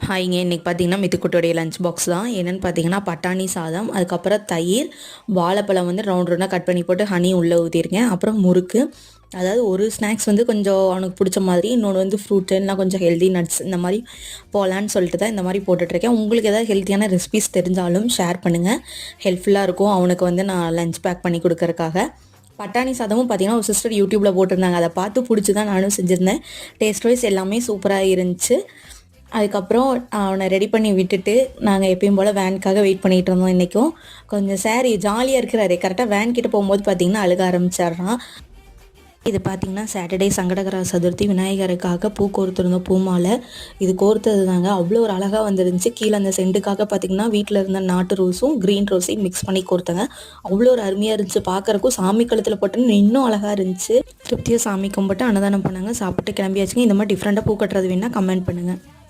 ஹாய்ங்க. இன்றைக்கி பார்த்தீங்கன்னா மித்துக்குட்டியோடைய lunch box தான். என்னென்னு பார்த்தீங்கன்னா பட்டாணி சாதம், அதுக்கப்புறம் தயிர், வாழைப்பழம் வந்து ரவுண்ட் ரவுண்டாக கட் பண்ணி போட்டு ஹனி உள்ளே ஊற்றிருக்கேன். அப்புறம் முறுக்கு. அதாவது ஒரு ஸ்நாக்ஸ் வந்து கொஞ்சம் அவனுக்கு பிடிச்ச மாதிரி, இன்னொன்று வந்து ஃப்ரூட்டு இல்லைனா கொஞ்சம் ஹெல்தி நட்ஸ் இந்த மாதிரி போகலான்னு சொல்லிட்டு தான் இந்த மாதிரி போட்டுட்ருக்கேன். உங்களுக்கு ஏதாவது ஹெல்த்தியான ரெசிபிஸ் தெரிஞ்சாலும் ஷேர் பண்ணுங்கள், ஹெல்ப்ஃபுல்லாக இருக்கும் அவனுக்கு வந்து நான் லஞ்ச் பேக் பண்ணி கொடுக்கறக்காக. பட்டாணி சாதமும் பார்த்திங்கன்னா ஒரு சிஸ்டர் யூடியூப்பில் போட்டிருந்தாங்க, அதை பார்த்து பிடிச்சி தான் நானும் செஞ்சுருந்தேன். டேஸ்ட் வைஸ் எல்லாமே சூப்பராக இருந்துச்சு. அதுக்கப்புறம் அவனை ரெடி பண்ணி விட்டுட்டு நாங்கள் எப்பயும் போல் வேனுக்காக வெயிட் பண்ணிகிட்டு இருந்தோம். இன்றைக்கும் கொஞ்சம் சாரி ஜாலியாக இருக்கிறாரு. கரெக்டாக வேன் கிட்டே போகும்போது பார்த்திங்கன்னா அழுக ஆரம்பிச்சிட்றான். இது பார்த்திங்கன்னா சாட்டர்டே சங்கடகர சதுர்த்தி விநாயகருக்காக பூ கோர்த்துருந்தோம், பூ மாலை. இது கோர்த்தது தாங்க அவ்வளோ ஒரு அழகாக வந்துருந்துச்சு. கீழே அந்த செண்டுக்காக பார்த்திங்கன்னா வீட்டில் இருந்த நாட்டு ரோஸும் க்ரீன் ரோஸையும் மிக்ஸ் பண்ணி கோர்த்தங்க. அவ்வளோ ஒரு அருமையாக இருந்துச்சு பார்க்குறக்கும். சாமி கழுத்தில் போட்டோன்னு இன்னும் அழகாக இருந்துச்சு. திருப்தியாக சாமி கும்பிட்டு அன்னதானம் பண்ணாங்க. சாப்பிட்டு கிளம்பியாச்சுங்க. இந்த மாதிரி டிஃப்ரெண்ட்டாக பூ கட்டுறது வேணால் கமெண்ட் பண்ணுங்கள்.